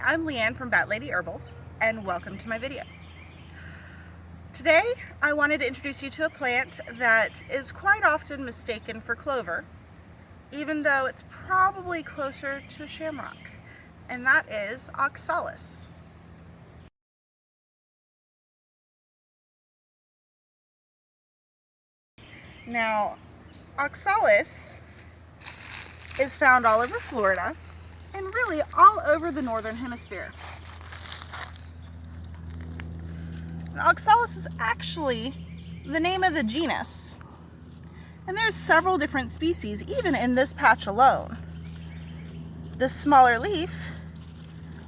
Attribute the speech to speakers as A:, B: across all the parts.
A: I'm Leanne from Bat Lady Herbals, and welcome to my video. Today, I wanted to introduce you to a plant that is quite often mistaken for clover, even though it's probably closer to a shamrock, and that is Oxalis. Now, Oxalis is found all over Florida and really all over the northern hemisphere. Now, Oxalis is actually the name of the genus, and there's several different species even in this patch alone. This smaller leaf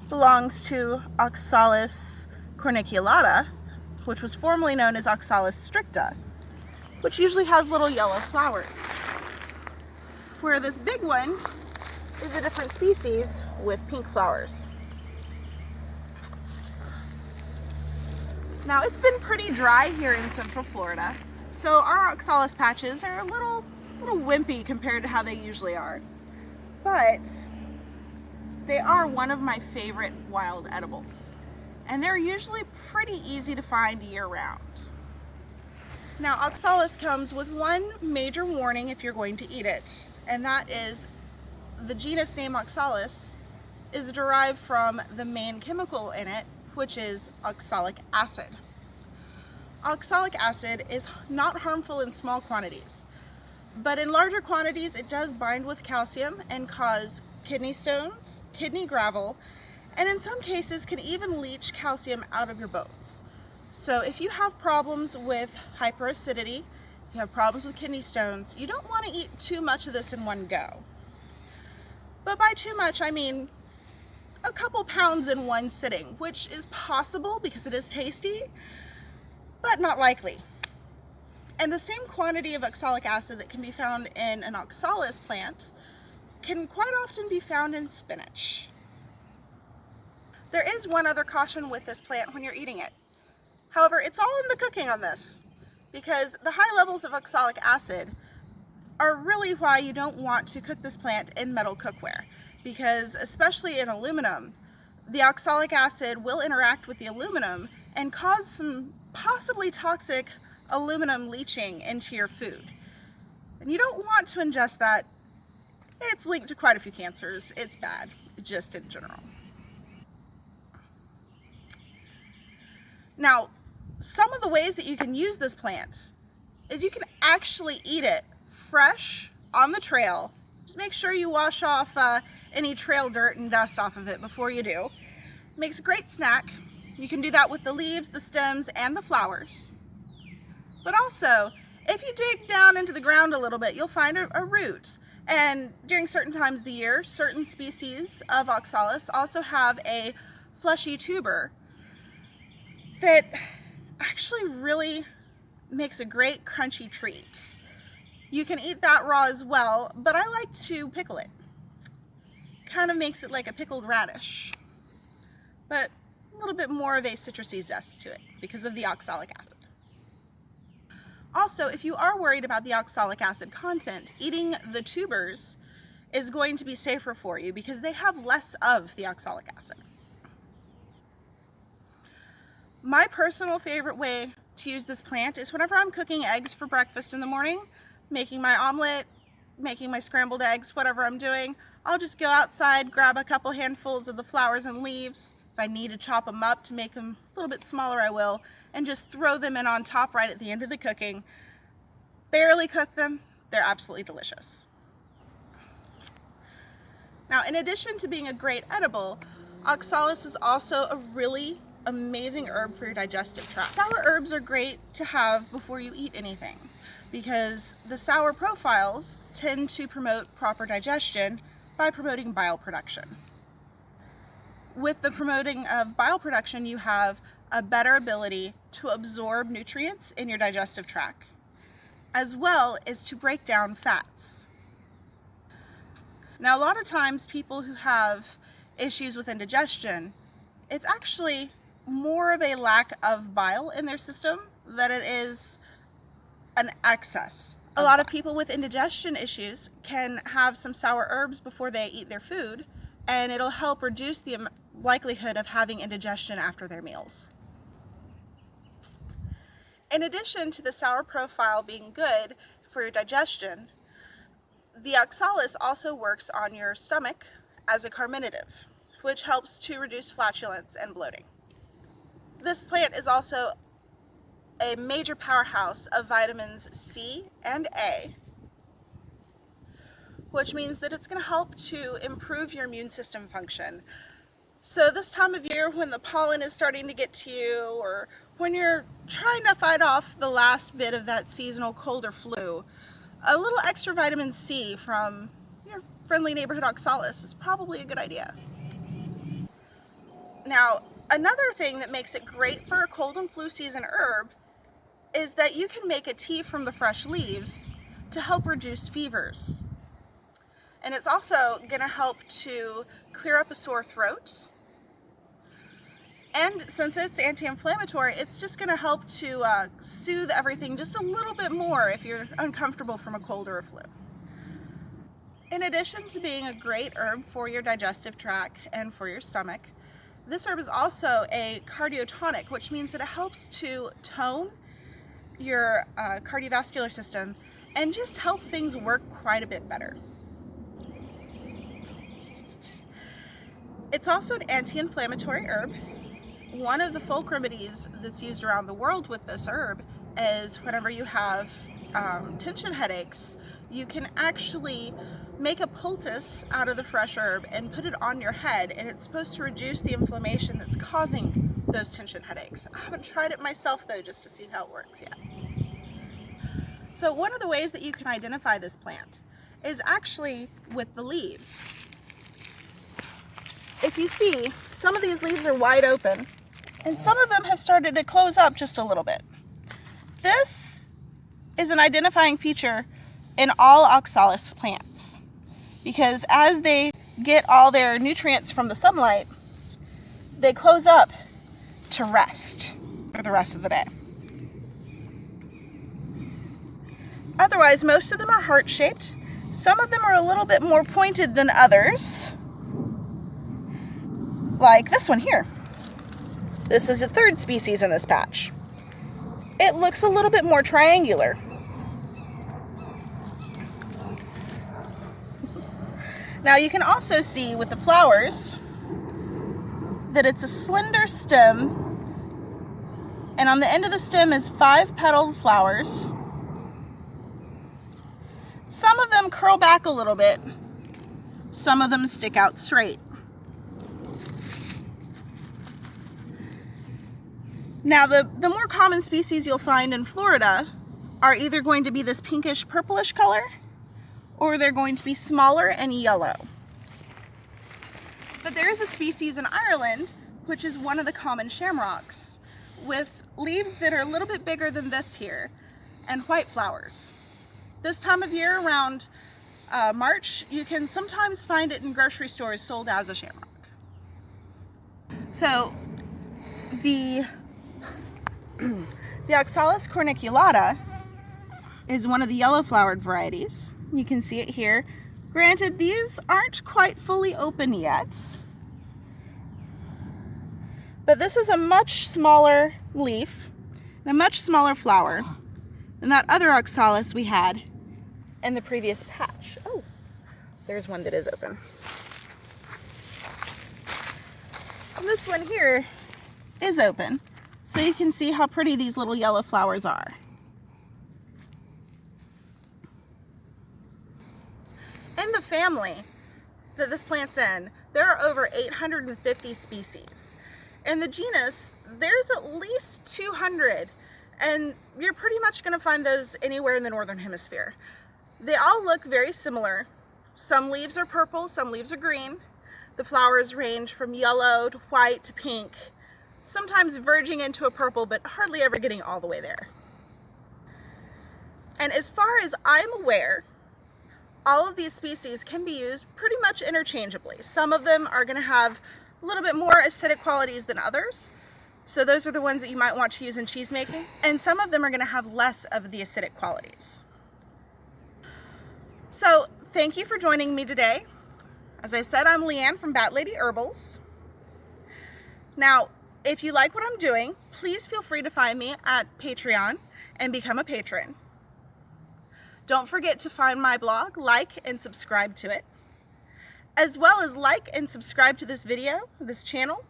A: belongs to Oxalis corniculata, which was formerly known as Oxalis stricta, which usually has little yellow flowers. Where this big one is a different species with pink flowers. Now, it's been pretty dry here in central Florida, so our Oxalis patches are a little wimpy compared to how they usually are. But they are one of my favorite wild edibles, and they're usually pretty easy to find year-round. Now, Oxalis comes with one major warning if you're going to eat it, and that is the genus name Oxalis is derived from the main chemical in it, which is oxalic acid. Oxalic acid is not harmful in small quantities, but in larger quantities it does bind with calcium and cause kidney stones, kidney gravel, and in some cases can even leach calcium out of your bones. So if you have problems with hyperacidity, if you have problems with kidney stones, you don't want to eat too much of this in one go. But by too much, I mean a couple pounds in one sitting, which is possible because it is tasty, but not likely. And the same quantity of oxalic acid that can be found in an Oxalis plant can quite often be found in spinach. There is one other caution with this plant when you're eating it. However, it's all in the cooking on this, because the high levels of oxalic acid are really why you don't want to cook this plant in metal cookware, because especially in aluminum, the oxalic acid will interact with the aluminum and cause some possibly toxic aluminum leaching into your food. And you don't want to ingest that. It's linked to quite a few cancers. It's bad, just in general. Now, some of the ways that you can use this plant is you can actually eat it fresh on the trail. Just make sure you wash off any trail dirt and dust off of it before you do. Makes a great snack. You can do that with the leaves, the stems, and the flowers. But also, if you dig down into the ground a little bit, you'll find a root. And during certain times of the year, certain species of Oxalis also have a fleshy tuber that actually really makes a great crunchy treat. You can eat that raw as well, but I like to pickle it. Kind of makes it like a pickled radish, but a little bit more of a citrusy zest to it because of the oxalic acid. Also, if you are worried about the oxalic acid content, eating the tubers is going to be safer for you because they have less of the oxalic acid. My personal favorite way to use this plant is whenever I'm cooking eggs for breakfast in the morning, making my omelet, making my scrambled eggs, whatever I'm doing, I'll just go outside, grab a couple handfuls of the flowers and leaves. If I need to chop them up to make them a little bit smaller, I will, and just throw them in on top right at the end of the cooking. Barely cook them, they're absolutely delicious. Now, in addition to being a great edible, Oxalis is also a really amazing herb for your digestive tract. Sour herbs are great to have before you eat anything because the sour profiles tend to promote proper digestion by promoting bile production. With the promoting of bile production, you have a better ability to absorb nutrients in your digestive tract, as well as to break down fats. Now, a lot of times people who have issues with indigestion, it's actually more of a lack of bile in their system than it is an excess. A lot of people with indigestion issues can have some sour herbs before they eat their food, and it'll help reduce the likelihood of having indigestion after their meals. In addition to the sour profile being good for your digestion, the oxalis also works on your stomach as a carminative, which helps to reduce flatulence and bloating. This plant is also a major powerhouse of vitamins C and A, which means that it's going to help to improve your immune system function. So this time of year when the pollen is starting to get to you, or when you're trying to fight off the last bit of that seasonal cold or flu, a little extra vitamin C from your friendly neighborhood oxalis is probably a good idea. Now, another thing that makes it great for a cold and flu season herb is that you can make a tea from the fresh leaves to help reduce fevers. And it's also going to help to clear up a sore throat. And since it's anti-inflammatory, it's just going to help to soothe everything just a little bit more if you're uncomfortable from a cold or a flu. In addition to being a great herb for your digestive tract and for your stomach, this herb is also a cardiotonic, which means that it helps to tone your cardiovascular system and just help things work quite a bit better. It's also an anti-inflammatory herb. One of the folk remedies that's used around the world with this herb is whenever you have tension headaches, you can actually make a poultice out of the fresh herb and put it on your head, and it's supposed to reduce the inflammation that's causing those tension headaches. I haven't tried it myself though, just to see how it works yet. So one of the ways that you can identify this plant is actually with the leaves. If you see, some of these leaves are wide open and some of them have started to close up just a little bit. This is an identifying feature in all oxalis plants, because as they get all their nutrients from the sunlight, they close up to rest for the rest of the day. Otherwise, most of them are heart-shaped. Some of them are a little bit more pointed than others, like this one here. This is the third species in this patch. It looks a little bit more triangular. Now you can also see with the flowers that it's a slender stem, and on the end of the stem is 5 petaled flowers. Some of them curl back a little bit, some of them stick out straight. Now the more common species you'll find in Florida are either going to be this pinkish purplish color, or they're going to be smaller and yellow. But there is a species in Ireland, which is one of the common shamrocks, with leaves that are a little bit bigger than this here, and white flowers. This time of year, around March, you can sometimes find it in grocery stores sold as a shamrock. So the Oxalis corniculata is one of the yellow flowered varieties. You can see it here. Granted, these aren't quite fully open yet, but this is a much smaller leaf and a much smaller flower than that other oxalis we had in the previous patch. Oh, there's one that is open. And this one here is open, so you can see how pretty these little yellow flowers are. In the family that this plant's in, there are over 850 species. In the genus, there's at least 200, and you're pretty much going to find those anywhere in the northern hemisphere. They all look very similar. Some leaves are purple, some leaves are green. The flowers range from yellow to white to pink, sometimes verging into a purple, but hardly ever getting all the way there. And as far as I'm aware, all of these species can be used pretty much interchangeably. Some of them are going to have a little bit more acidic qualities than others, so those are the ones that you might want to use in cheese making, and some of them are going to have less of the acidic qualities. So thank you for joining me today. As I said, I'm Leanne from Bat Lady Herbals. Now, if you like what I'm doing, please feel free to find me at Patreon and become a patron. Don't forget to find my blog, like and subscribe to it, as well as like and subscribe to this video, this channel.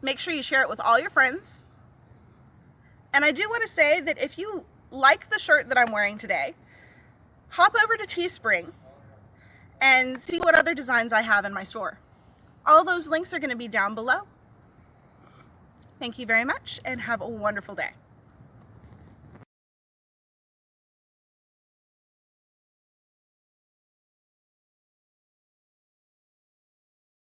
A: Make sure you share it with all your friends. And I do want to say that if you like the shirt that I'm wearing today, hop over to Teespring and see what other designs I have in my store. All those links are going to be down below. Thank you very much and have a wonderful day.